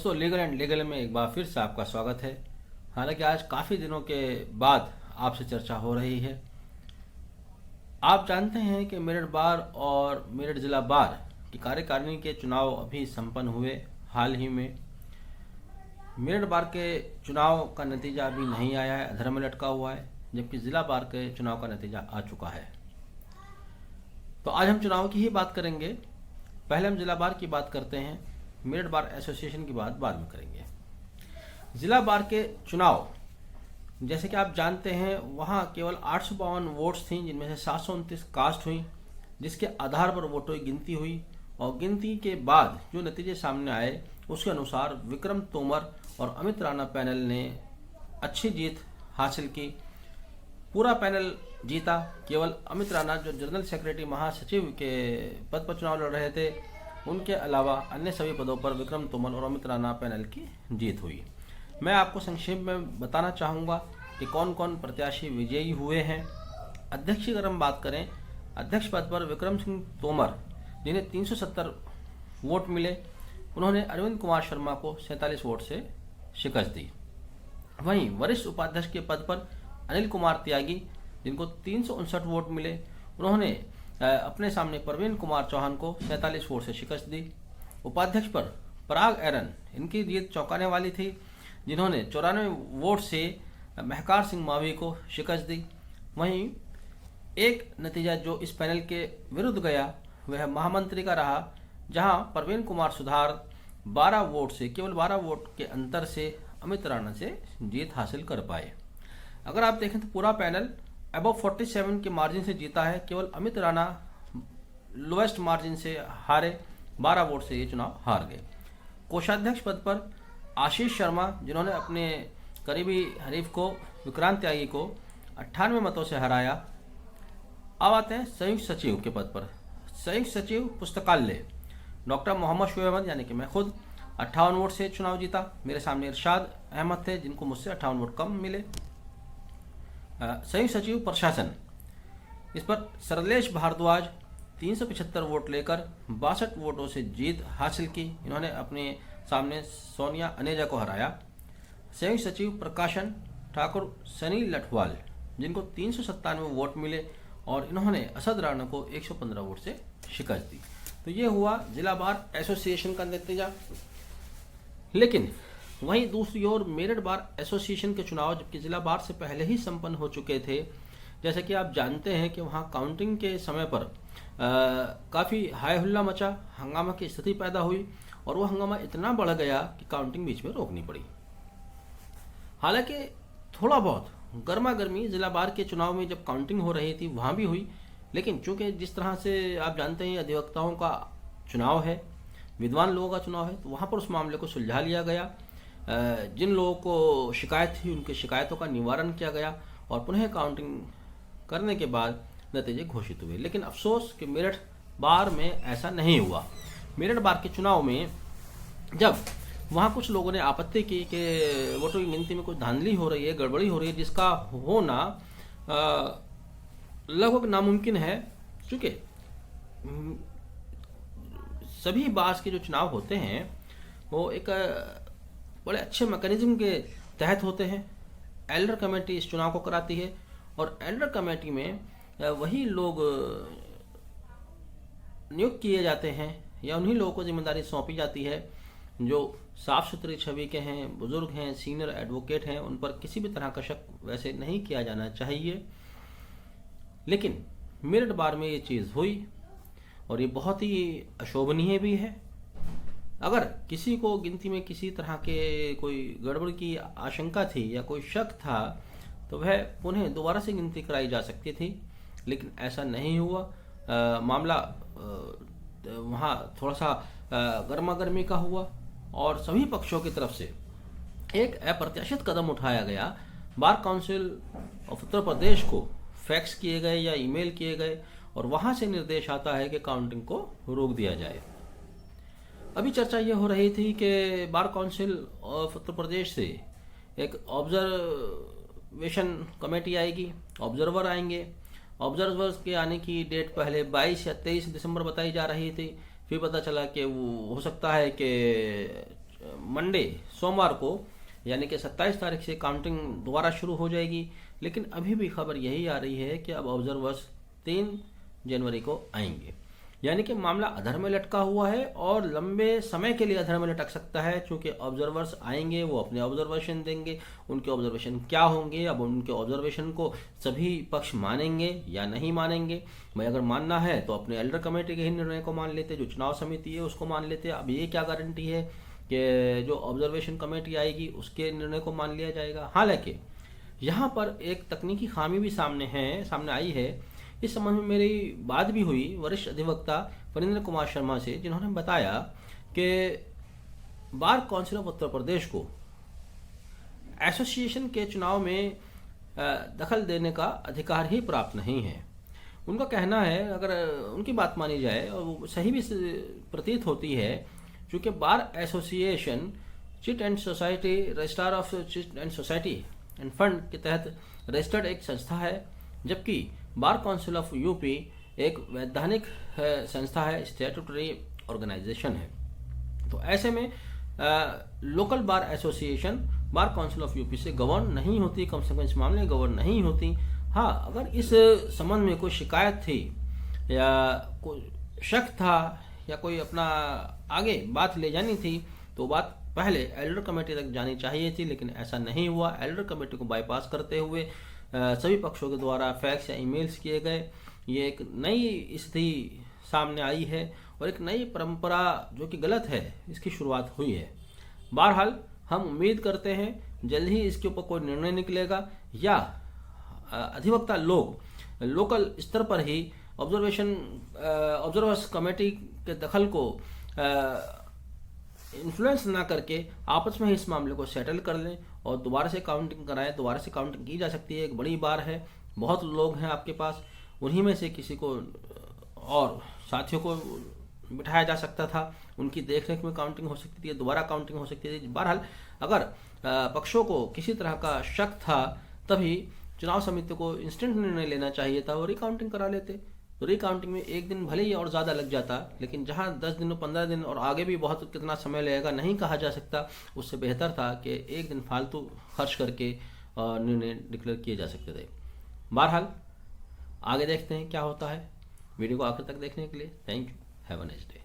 दोस्तों, legal and legal में एक बार फिर से आपका स्वागत है। हालांकि आज काफ़ी दिनों के बाद आपसे चर्चा हो रही है। आप जानते हैं कि मेरठ बार और मेरठ जिला बार की कार्यकारिणी के चुनाव अभी संपन्न हुए हाल ही में। मेरठ बार के चुनाव का नतीजा अभी नहीं आया है, अधर में लटका हुआ है, जबकि जिला बार के चुनाव का नतीजा आ चुका है। तो आज हम चुनाव की ही बात करेंगे। पहले हम जिला बार की बात करते हैं, मेरठ बार एसोसिएशन की बात बाद में करेंगे। जिला बार के चुनाव, जैसे कि आप जानते हैं, वहाँ केवल 852 वोट्स थी, जिनमें से 729 कास्ट हुई, जिसके आधार पर वोटों की गिनती हुई। और गिनती के बाद जो नतीजे सामने आए उसके अनुसार विक्रम तोमर और अमित राणा पैनल ने अच्छी जीत हासिल की। पूरा पैनल जीता। केवल अमित राणा, जो जनरल सेक्रेटरी महासचिव के पद पर चुनाव लड़ रहे थे, उनके अलावा अन्य सभी पदों पर विक्रम तोमर और अमित राणा पैनल की जीत हुई। मैं आपको संक्षेप में बताना चाहूँगा कि कौन कौन प्रत्याशी विजयी हुए हैं। अध्यक्ष की अगर हम बात करें, अध्यक्ष पद पर विक्रम सिंह तोमर, जिन्हें 370 वोट मिले, उन्होंने अरविंद कुमार शर्मा को 47 वोट से शिकस्त दी। वहीं वरिष्ठ उपाध्यक्ष के पद पर अनिल कुमार त्यागी, जिनको 359 वोट मिले, उन्होंने अपने सामने प्रवीण कुमार चौहान को 47 वोट से शिकस्त दी। उपाध्यक्ष पर पराग एरन, इनकी जीत चौंकाने वाली थी, जिन्होंने 94 वोट से महकार सिंह मावी को शिकस्त दी। वहीं एक नतीजा जो इस पैनल के विरुद्ध गया वह महामंत्री का रहा, जहां प्रवीण कुमार सुधार 12 वोट से, केवल 12 वोट के अंतर से अमित राणा से जीत हासिल कर पाए। अगर आप देखें तो पूरा पैनल अबव 47 के मार्जिन से जीता है। केवल अमित राणा लोएस्ट मार्जिन से हारे, 12 वोट से ये चुनाव हार गए। कोषाध्यक्ष पद पर आशीष शर्मा, जिन्होंने अपने करीबी हरीफ को विक्रांत त्यागी को 98 मतों से हराया। अब आते हैं संयुक्त सचिव के पद पर। संयुक्त सचिव पुस्तकालय डॉक्टर मोहम्मद शोएब अहमद, यानी कि मैं खुद, 58 वोट से चुनाव जीता। मेरे सामने इरशाद अहमद थे, जिनको मुझसे 58 वोट कम मिले। संयुक्त सचिव प्रशासन, इस पर सरलेश भारद्वाज 375 वोट लेकर 62 वोटों से जीत हासिल की। इन्होंने अपने सामने सोनिया अनेजा को हराया। संयुक्त सचिव प्रकाशन ठाकुर सनी लठवाल, जिनको 397 वोट मिले, और इन्होंने असद राणा को 115 वोट से शिकस्त दी। तो ये हुआ जिला बार एसोसिएशन का नतीजा। लेकिन वहीं दूसरी ओर मेरठ बार एसोसिएशन के चुनाव, जबकि जिला बार से पहले ही संपन्न हो चुके थे, जैसे कि आप जानते हैं कि वहां काउंटिंग के समय पर काफ़ी हाय हुल्ला मचा, हंगामा की स्थिति पैदा हुई, और वो हंगामा इतना बढ़ गया कि काउंटिंग बीच में रोकनी पड़ी। हालांकि थोड़ा बहुत गर्मा गर्मी जिला बार के चुनाव में जब काउंटिंग हो रही थी वहाँ भी हुई, लेकिन चूंकि जिस तरह से आप जानते हैं अधिवक्ताओं का चुनाव है, विद्वान लोगों का चुनाव है, तो वहाँ पर उस मामले को सुलझा लिया गया। जिन लोगों को शिकायत थी उनकी शिकायतों का निवारण किया गया, और पुनः काउंटिंग करने के बाद नतीजे घोषित हुए। लेकिन अफसोस कि मेरठ बार में ऐसा नहीं हुआ। मेरठ बार के चुनाव में जब वहाँ कुछ लोगों ने आपत्ति की कि वोटों की गिनती में कुछ धांधली हो रही है, गड़बड़ी हो रही है, जिसका होना लगभग नामुमकिन है, क्योंकि सभी बार के जो चुनाव होते हैं वो एक बड़े अच्छे मैकेनिज्म के तहत होते हैं। एल्डर कमेटी इस चुनाव को कराती है, और एल्डर कमेटी में वही लोग नियुक्त किए जाते हैं, या उन्हीं लोगों को जिम्मेदारी सौंपी जाती है जो साफ सुथरी छवि के हैं, बुजुर्ग हैं, सीनियर एडवोकेट हैं। उन पर किसी भी तरह का शक वैसे नहीं किया जाना चाहिए। लेकिन मेरठ बार में ये चीज़ हुई, और ये बहुत ही अशोभनीय भी है। अगर किसी को गिनती में किसी तरह के कोई गड़बड़ की आशंका थी या कोई शक था, तो वह पुनः दोबारा से गिनती कराई जा सकती थी, लेकिन ऐसा नहीं हुआ। मामला वहाँ थोड़ा सा गर्मा गर्मी का हुआ, और सभी पक्षों की तरफ से एक अप्रत्याशित कदम उठाया गया। Bar council of Uttar Pradesh को फैक्स किए गए या ईमेल किए गए, और वहाँ से निर्देश आता है कि काउंटिंग को रोक दिया जाए। अभी चर्चा ये हो रही थी कि bar council of Uttar Pradesh से एक ऑब्जर्वेशन कमेटी आएगी, ऑब्जर्वर आएंगे। ऑब्जर्वर्स के आने की डेट पहले 22 या 23 दिसंबर बताई जा रही थी, फिर पता चला कि वो हो सकता है कि मंडे सोमवार को यानी कि 27 तारीख से काउंटिंग दोबारा शुरू हो जाएगी। लेकिन अभी भी खबर यही आ रही है कि अब ऑब्जर्वर्स 3 जनवरी को आएंगे, यानी कि मामला अधर में लटका हुआ है और लंबे समय के लिए अधर में लटक सकता है। क्योंकि ऑब्जर्वर्स आएंगे, वो अपने ऑब्जर्वेशन देंगे, उनके ऑब्जर्वेशन क्या होंगे, अब उनके ऑब्जर्वेशन को सभी पक्ष मानेंगे या नहीं मानेंगे। भाई अगर मानना है तो अपने एल्डर कमेटी के ही निर्णय को मान लेते, जो चुनाव समिति है उसको मान लेते। अब ये क्या गारंटी है कि जो ऑब्जर्वेशन कमेटी आएगी उसके निर्णय को मान लिया जाएगा। हालांकि यहाँ पर एक तकनीकी खामी भी सामने आई है। इस संबंध में मेरी बात भी हुई वरिष्ठ अधिवक्ता फणींद्र कुमार शर्मा से, जिन्होंने बताया कि bar council of Uttar Pradesh को एसोसिएशन के चुनाव में दखल देने का अधिकार ही प्राप्त नहीं है। उनका कहना है, अगर उनकी बात मानी जाए और वो सही भी प्रतीत होती है, क्योंकि bar association chit and society registrar of chit and society end fund के तहत रजिस्टर्ड एक संस्था है, जबकि बार काउंसिल ऑफ यूपी एक वैधानिक संस्था है, स्टैट्यूटरी ऑर्गेनाइजेशन है। तो ऐसे में local bar association bar council of UP से गवर्न नहीं होती, कम से कम इस मामले में गवर्न नहीं होती। हाँ, अगर इस संबंध में कोई शिकायत थी या कोई शक था या कोई अपना आगे बात ले जानी थी तो बात पहले एल्डर कमेटी तक जानी चाहिए थी, लेकिन ऐसा नहीं हुआ। एल्डर कमेटी को बाईपास करते हुए सभी पक्षों के द्वारा फैक्स या ईमेल्स किए गए। ये एक नई स्थिति सामने आई है और एक नई परंपरा जो कि गलत है, इसकी शुरुआत हुई है। बहरहाल हम उम्मीद करते हैं जल्द ही इसके ऊपर कोई निर्णय निकलेगा या अधिवक्ता लोग लोकल स्तर पर ही ऑब्जर्वर्स कमेटी के दखल को इन्फ्लुएंस ना करके आपस में ही इस मामले को सेटल कर लें और दोबारा से काउंटिंग कराएं। दोबारा से काउंटिंग की जा सकती है, एक बड़ी बार है, बहुत लोग हैं आपके पास, उन्हीं में से किसी को और साथियों को बिठाया जा सकता था, उनकी देखरेख में काउंटिंग हो सकती थी, दोबारा काउंटिंग हो सकती थी। बहरहाल अगर पक्षों को किसी तरह का शक था तभी चुनाव समिति को इंस्टेंट निर्णय लेना चाहिए था और रिकाउंटिंग करा लेते। तो रिकाउंटिंग में एक दिन भले ही और ज़्यादा लग जाता, लेकिन जहां 10 दिन 15 दिन और आगे भी बहुत कितना समय लगेगा नहीं कहा जा सकता, उससे बेहतर था कि एक दिन फालतू खर्च करके निर्णय डिक्लेयर किए जा सकते थे। बहरहाल आगे देखते हैं क्या होता है। वीडियो को आखिर तक देखने के लिए thank you. Have a nice day.